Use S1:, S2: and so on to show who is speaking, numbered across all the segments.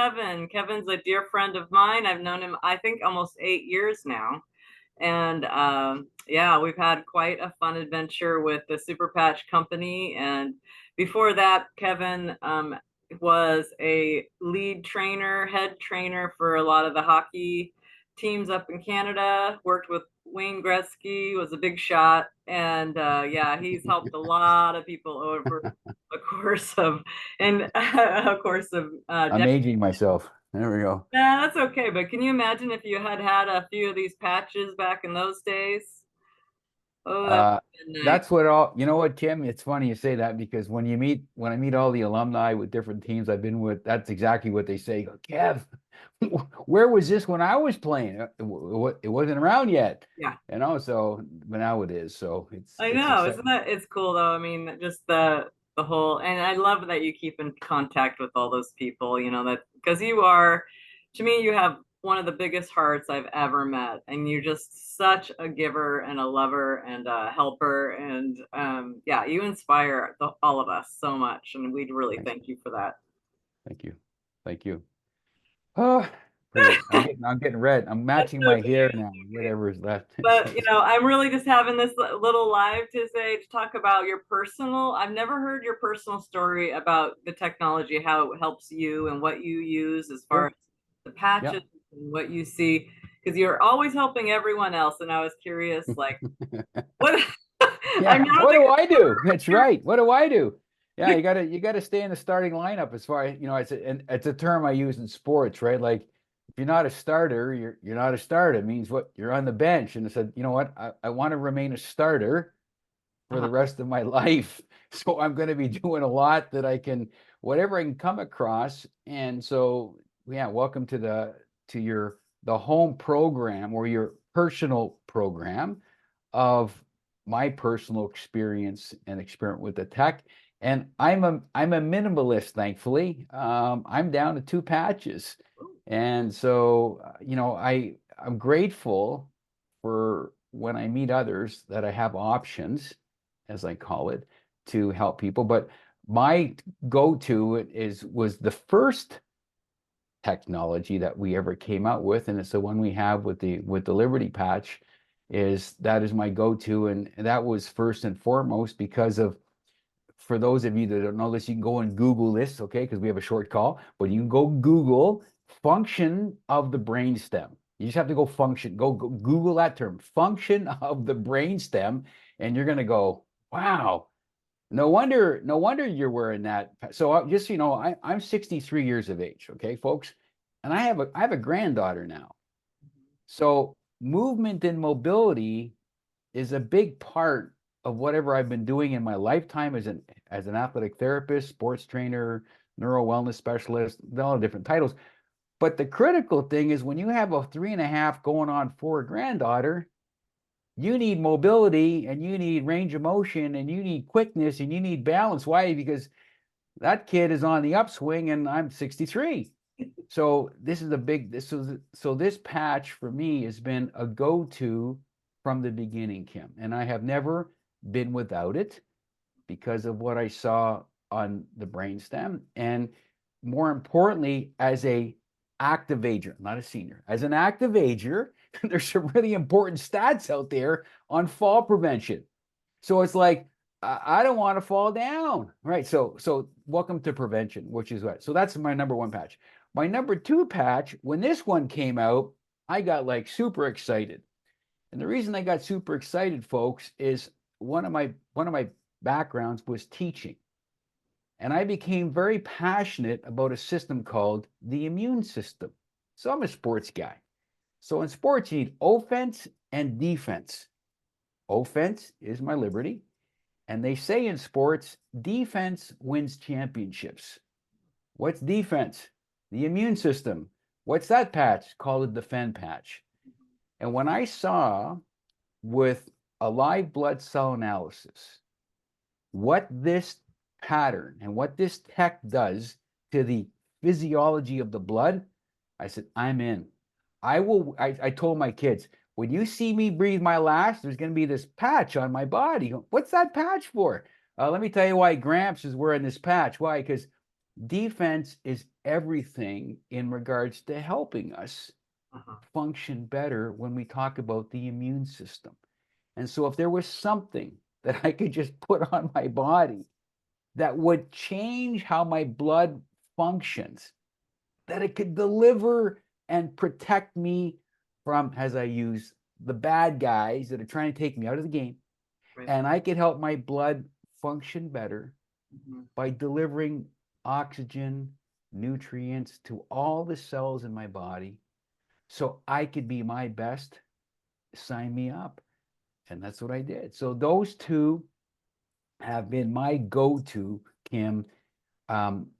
S1: Kevin. Kevin's a dear friend of mine. I've known him, I think, almost 8 years now. And yeah, we've had quite a fun adventure with the Super Patch Company. And before that, Kevin was a lead trainer, head trainer for a lot of the hockey teams up in Canada, worked with Wayne Gretzky, was a big shot. And yeah, he's helped a lot of people over the course of, and a course of
S2: I'm aging myself. There we go.
S1: yeah, that's okay. But can you imagine if you had had a few of these patches back in those days? Oh, that
S2: Uh,
S1: would have been nice.
S2: that's what all, you know what, Kim? It's funny you say that because when I meet all the alumni with different teams I've been with, that's exactly what they say. Go, Kev, where was this when I was playing? It wasn't around yet,
S1: Yeah,
S2: so, but now it is. So
S1: I
S2: it's
S1: know. Isn't
S2: exciting.
S1: that it's cool though? I mean, just the whole, and I love that you keep in contact with all those people, that because you are, to me, you have one of the biggest hearts I've ever met, and you're just such a giver and a lover and a helper, and yeah, you inspire all of us so much, and we'd really
S2: Thank
S1: thank you for that.
S2: thank you. Thank you. Oh, great. I'm getting red. I'm
S1: That's
S2: matching my
S1: okay.
S2: hair now, whatever is left.
S1: But I'm really just having this little live to talk about your personal. I've never heard your personal story about the technology, how it helps you and what you use as far
S2: Sure.
S1: as the
S2: Yeah.
S1: patches and what you see, because you're always helping everyone else. And I was curious, like, what?
S2: Yeah.
S1: I'm not
S2: What
S1: the
S2: do I do? That's right. What do I do? Yeah, you gotta stay in the starting lineup as far as it's a term I use in sports, right? Like if you're not a starter, you're not a starter. It means what you're on the bench. And I said, you know what? I want to remain a starter for
S1: uh-huh.
S2: the rest of my life. So I'm going to be doing a lot that I can, whatever I can come across. And so, yeah, welcome to the home program or your personal program of my personal experience and experiment with the tech. And I'm a minimalist, thankfully. I'm down to 2 patches. And so, I'm grateful for when I meet others that I have options, as I call it, to help people. But my go-to was the first technology that we ever came out with, and it's the one we have with the Liberty patch. That is my go-to, and that was first and foremost because of, for those of you that don't know this, you can go and Google this, okay? Because we have a short call, but you can go Google function of the brainstem. You just have to go function, go Google that term, function of the brainstem, and you're gonna go, wow, no wonder you're wearing that. So just so you know, I'm 63 years of age, okay, folks, and I have a granddaughter now. So movement and mobility is a big part of whatever I've been doing in my lifetime as an athletic therapist, sports trainer, neuro wellness specialist, all the different titles. But the critical thing is when you have a 3.5 going on 4 granddaughter, you need mobility and you need range of motion and you need quickness and you need balance. Why? Because that kid is on the upswing and I'm 63. So this is a big so this patch for me has been a go-to from the beginning, Kim. And I have never been without it because of what I saw on the brainstem. And more importantly, as a active ager, not a senior, as an active ager, there's some really important stats out there on fall prevention. So it's like, I don't want to fall down, right? So welcome to prevention, which is what. So that's my number one patch. My number two patch, when this one came out, I got like super excited. And the reason I got super excited, folks, is one of my backgrounds was teaching. And I became very passionate about a system called the immune system. So I'm a sports guy. So in sports, you need offense and defense. Offense is my liberty. And they say in sports, defense wins championships. What's defense? The immune system. What's that patch? Called a defend patch. And when I saw with a live blood cell analysis what this pattern and what this tech does to the physiology of the blood, I said, I'm in. I told my kids, when you see me breathe my last, there's going to be this patch on my body. What's that patch for? Let me tell you why Gramps is wearing this patch. Why? Because defense is everything in regards to helping us
S1: Uh-huh.
S2: function better when we talk about the immune system. And so if there was something that I could just put on my body that would change how my blood functions, that it could deliver and protect me from, as I use, the bad guys that are trying to take me out of the game,
S1: Right.
S2: and I could help my blood function better
S1: Mhm.
S2: by delivering oxygen, nutrients to all the cells in my body so I could be my best, sign me up. And that's what I did. So those two have been my go-to, Kim, um,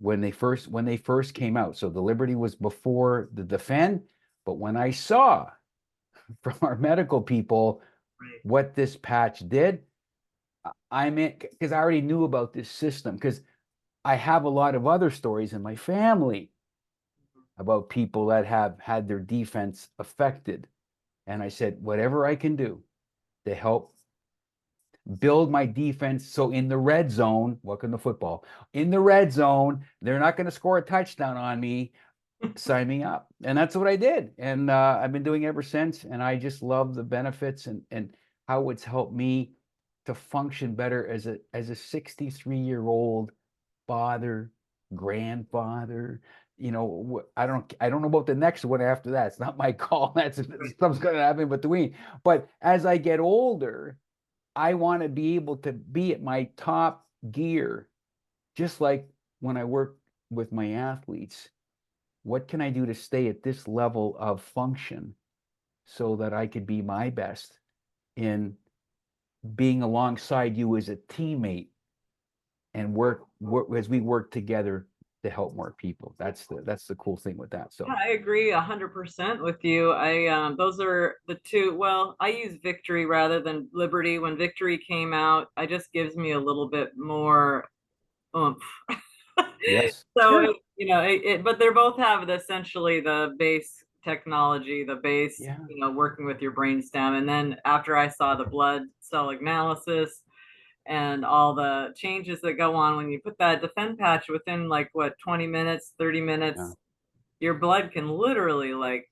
S2: when they first came out. So the Liberty was before the Defend, but when I saw from our medical people
S1: Right.
S2: what this patch did, I'm in, because I already knew about this system, because I have a lot of other stories in my family about people that have had their defense affected. And I said, whatever I can do to help build my defense. So in the red zone, welcome to football, in the red zone, they're not going to score a touchdown on me. Sign me up. And that's what I did. And I've been doing it ever since. And I just love the benefits and how it's helped me to function better as a 63-year-old father, grandfather. You know, I don't know about the next one after that. It's not my call. That's stuff's going to happen in between. But as I get older, I want to be able to be at my top gear, just like when I work with my athletes. What can I do to stay at this level of function so that I could be my best in being alongside you as a teammate and work as we work together to help more people. That's the cool thing with that.
S1: Yeah,
S2: So
S1: I agree 100% with you. Those are the two. Well, I use Victory rather than Liberty. When Victory came out, it just gives me a little bit more oomph.
S2: yes,
S1: So
S2: sure,
S1: but they both have essentially the base technology, the base,
S2: yeah,
S1: working with your brainstem. And then after I saw the blood cell analysis and all the changes that go on when you put that defend patch within like what 20 minutes, 30
S2: yeah,
S1: minutes, your blood can literally like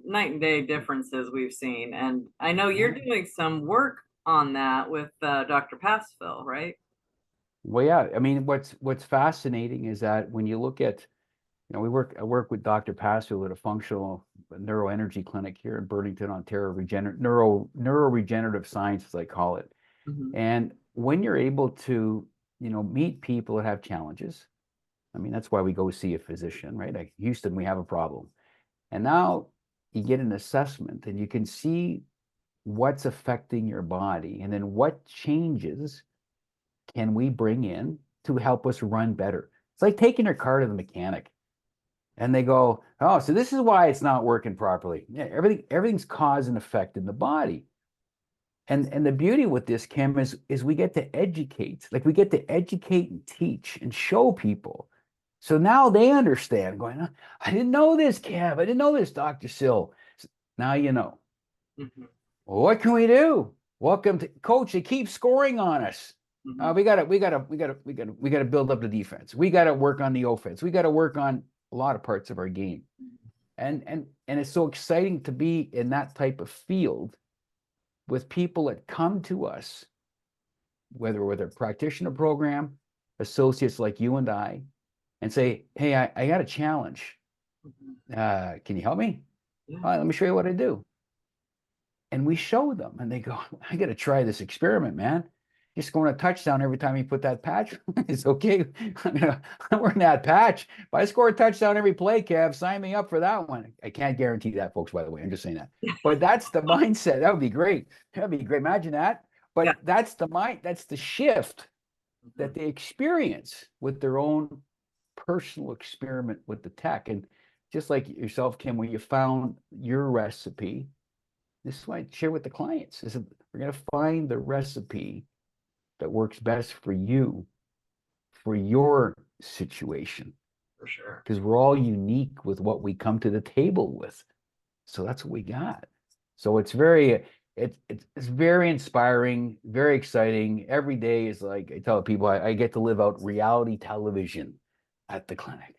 S1: night and day differences we've seen. And I know you're
S2: yeah.
S1: doing some work on that with Dr. Passville, right?
S2: Well, yeah. I mean, what's fascinating is that when you look at, I work with Dr. Passio at a functional neuroenergy clinic here in Burlington, Ontario, neuroregenerative science, as I call it.
S1: Mhm.
S2: And when you're able to, meet people that have challenges, I mean, that's why we go see a physician, right? Like Houston, we have a problem. And now you get an assessment and you can see what's affecting your body and then what changes can we bring in to help us run better. It's like taking your car to the mechanic and they go, oh, so this is why it's not working properly. Yeah, everything's cause and effect in the body. And the beauty with this, Kim, is we get to educate, like we get to educate and teach and show people. So now they understand, going, I didn't know this, Kev. I didn't know this, Dr. Sill. Now you know.
S1: Mhm.
S2: Well, what can we do? Welcome to coach. They keep scoring on us.
S1: Mhm.
S2: We gotta build up the defense. We gotta work on the offense. We gotta work on a lot of parts of our game. And it's so exciting to be in that type of field with people that come to us, whether with a practitioner program, associates like you and I, and say, hey, I got a challenge.
S1: Mhm.
S2: Can you help me?
S1: Yeah.
S2: All right, let me show you what I do. And we show them and they go, I got to try this experiment, man. You're scoring a touchdown every time you put that patch. It's okay. I'm wearing that patch. If I score a touchdown every play, Kev, sign me up for that one. I can't guarantee that, folks, by the way. I'm just saying that. But that's the mindset. That would be great. That'd be great. Imagine that.
S1: Yeah.
S2: But that's the shift
S1: Mhm.
S2: that they experience with their own personal experiment with the tech. And just like yourself, Kim, when you found your recipe, this is why I share with the clients is we're going to find the recipe that works best for you, for your situation,
S1: For sure.
S2: because we're all unique with what we come to the table with. So that's what we got. So it's very inspiring, very exciting. Every day is like I tell people I get to live out reality television. at the clinic.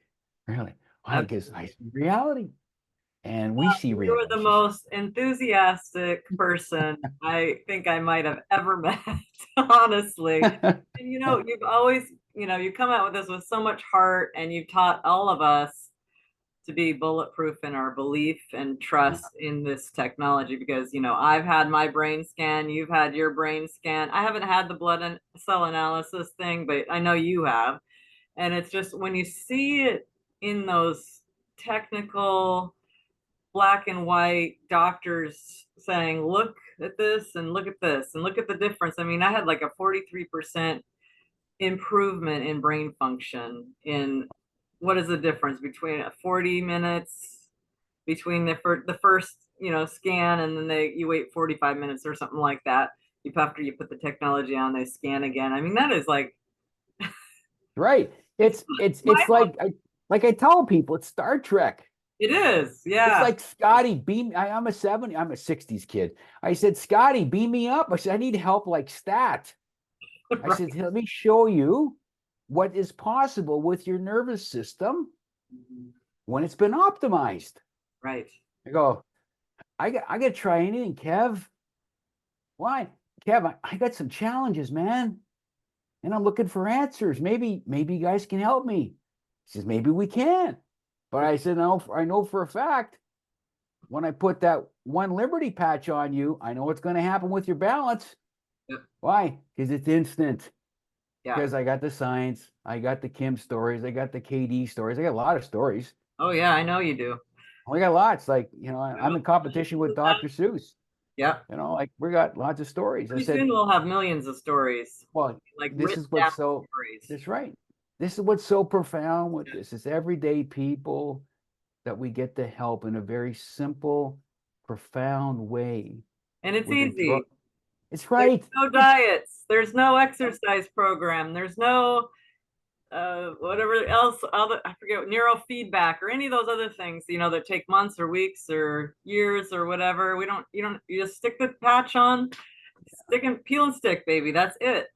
S2: Really? Why? Because I
S1: Absolutely.
S2: see reality, and we see
S1: You are the
S2: reality.
S1: most enthusiastic person I think I might have ever met, honestly. And you've always, you come out with this with so much heart, and you've taught all of us to be bulletproof in our belief and trust in this technology because, I've had my brain scan, you've had your brain scan. I haven't had the blood and cell analysis thing, but I know you have. And it's just when you see it in those technical black and white doctors saying, look at this and look at this and look at the difference. I mean, I had like a 43% improvement in brain function in what is the difference between 40 minutes between the first, scan, and then you wait 45 minutes or something like that. After you put the technology on, they scan again. I mean, that is like
S2: Right. It's like I tell people, it's Star Trek.
S1: it is,
S2: It's
S1: yeah.
S2: like Scotty, beam. I'm a 60s kid. I said, Scotty, beam me up. I said, I need help like stat. I
S1: Right.
S2: said, let me show you what is possible with your nervous system when it's been optimized.
S1: Right.
S2: I go, I got to try anything, Kev. Why? Kev, I got some challenges, man. And I'm looking for answers. Maybe you guys can help me. He says, maybe we can. But I said, no, I know for a fact when I put that one Liberty patch on you, I know what's going to happen with your balance.
S1: Yep.
S2: Why? Because it's instant.
S1: Yeah.
S2: Because I got the science, I got the Kim stories, I got the KD stories, I got a lot of stories.
S1: Oh yeah, I know you do.
S2: We got lots. Like, I'm in competition with Dr. Seuss.
S1: Yep.
S2: Like we got lots of stories. I
S1: Pretty
S2: said,
S1: soon we'll have millions of stories,
S2: well,
S1: like
S2: this
S1: written
S2: is
S1: down
S2: what's so,
S1: stories.
S2: that's right. This is what's so profound with this. It's everyday people that we get to help in a very simple, profound way
S1: And it's
S2: with a drug.
S1: easy.
S2: It's
S1: There's
S2: right.
S1: no diets. There's no exercise program. There's no whatever else, other, I forget, neurofeedback or any of those other things, that take months or weeks or years or whatever. You just stick the patch on, stick and peel and stick, baby. That's it.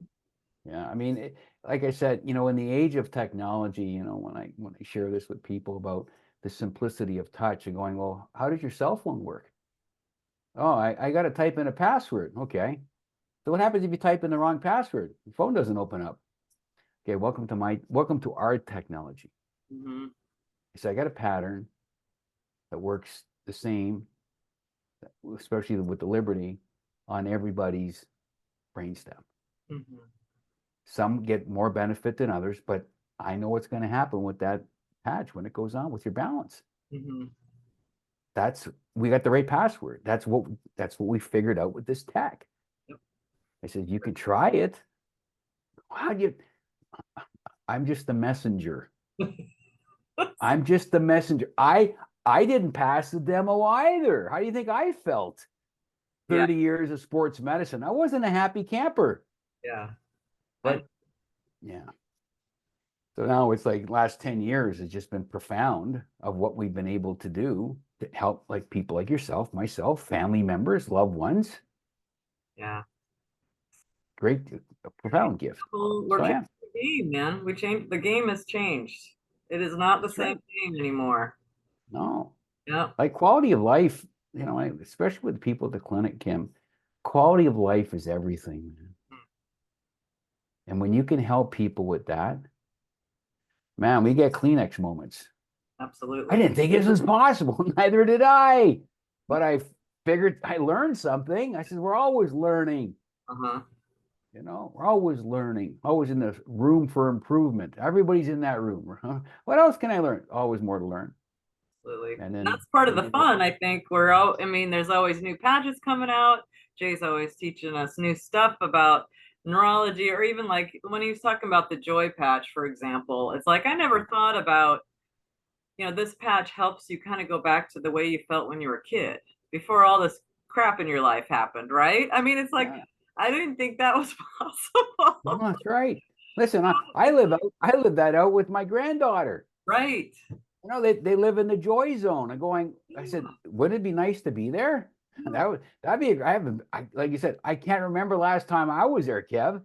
S2: Yeah. I mean, like I said, in the age of technology, when I share this with people about the simplicity of touch and going, well, how does your cell phone work? Oh, I got to type in a password. Okay. So what happens if you type in the wrong password? The phone doesn't open up. Okay, welcome to our technology.
S1: Mm-hmm.
S2: So I got a pattern that works the same, especially with the Liberty, on everybody's brainstem.
S1: Mm-hmm.
S2: Some get more benefit than others, but I know what's going to happen with that patch when it goes on with your balance.
S1: Mm-hmm.
S2: We got the right password. That's what we figured out with this tech.
S1: Yep.
S2: I said, you can try it. How do you? I'm just the messenger. I'm just the messenger. I didn't pass the demo either. How do you think I felt?
S1: Yeah.
S2: 30 years of sports medicine. I wasn't a happy camper.
S1: Yeah.
S2: But yeah. So now it's like last 10 years has just been profound of what we've been able to do to help like people like yourself, myself, family members, loved ones.
S1: Yeah.
S2: Great, profound gift.
S1: We're
S2: So
S1: changing
S2: yeah,
S1: the game, man. The game has changed. It is not the
S2: that's right.
S1: same game anymore.
S2: No,
S1: Yeah.
S2: like quality of life, especially with people at the clinic, Kim, quality of life is everything, man. And when you can help people with that, man, we get Kleenex moments. I
S1: Absolutely.
S2: didn't think this was possible. Neither did I. But I figured I learned something. I said, we're always learning.
S1: Uh-huh.
S2: We're always learning, always in the room for improvement. Everybody's in that room. Huh? What else can I learn? Always more to learn.
S1: Absolutely.
S2: And
S1: And
S2: then,
S1: that's part of the fun, I think. I mean, there's always new patches coming out. Jay's always teaching us new stuff about neurology, or even like when he was talking about the joy patch, for example. It's like I never thought about, this patch helps you kind of go back to the way you felt when you were a kid before all this crap in your life happened, right? I mean, it's like
S2: yeah,
S1: I didn't think that was possible.
S2: no, that's right. Listen, I live that out with my granddaughter.
S1: Right.
S2: They live in the joy zone. I said, wouldn't it be nice to be there? That'd be, like you said, I can't remember last time I was there, Kev.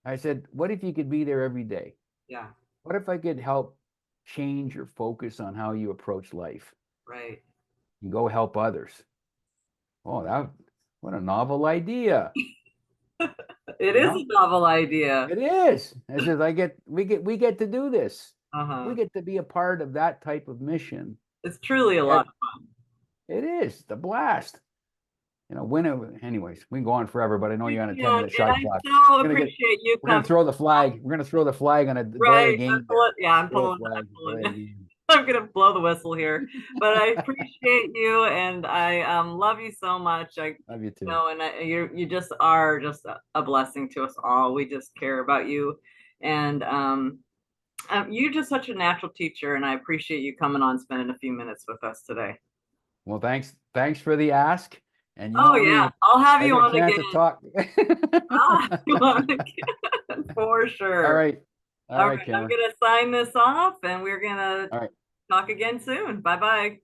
S2: I said, what if you could be there every day?
S1: Yeah.
S2: What if I could help change your focus on how you approach life
S1: Right.
S2: and go help others? Oh, what a novel idea.
S1: It
S2: You
S1: is
S2: know,
S1: a novel idea.
S2: it is. I says, we get to do this. We
S1: Uh-huh.
S2: get to be a part of that type of mission.
S1: It's truly a lot
S2: It,
S1: of fun.
S2: it is the blast. Anyways, we can go on forever, but I know you're on a
S1: Yeah,
S2: 10-minute
S1: and
S2: shot
S1: I
S2: clock.
S1: so
S2: We're gonna get,
S1: appreciate you
S2: we're gonna
S1: coming.
S2: throw the flag. We're gonna throw the flag on a delay a
S1: Right. I'm
S2: game there.
S1: pulling, yeah, I'm
S2: Throw a
S1: pulling, I'm
S2: flag, delay a
S1: pulling.
S2: game.
S1: I'm gonna blow the whistle here, but I appreciate you, and I love you so much.
S2: Love you
S1: You
S2: too.
S1: know, and you just are just a blessing to us all. We just care about you, and you're just such a natural teacher, and I appreciate you coming on, spending a few minutes with us today.
S2: Well, thanks for the ask. And you
S1: Oh
S2: know
S1: yeah,
S2: me,
S1: I'll have
S2: I
S1: you
S2: get a
S1: on
S2: chance
S1: again.
S2: to talk.
S1: I'll have you on again for
S2: All
S1: sure.
S2: right. All
S1: All
S2: right,
S1: right, I'm
S2: Cameron.
S1: gonna sign this off, and we're gonna
S2: All right.
S1: talk again soon. Bye bye.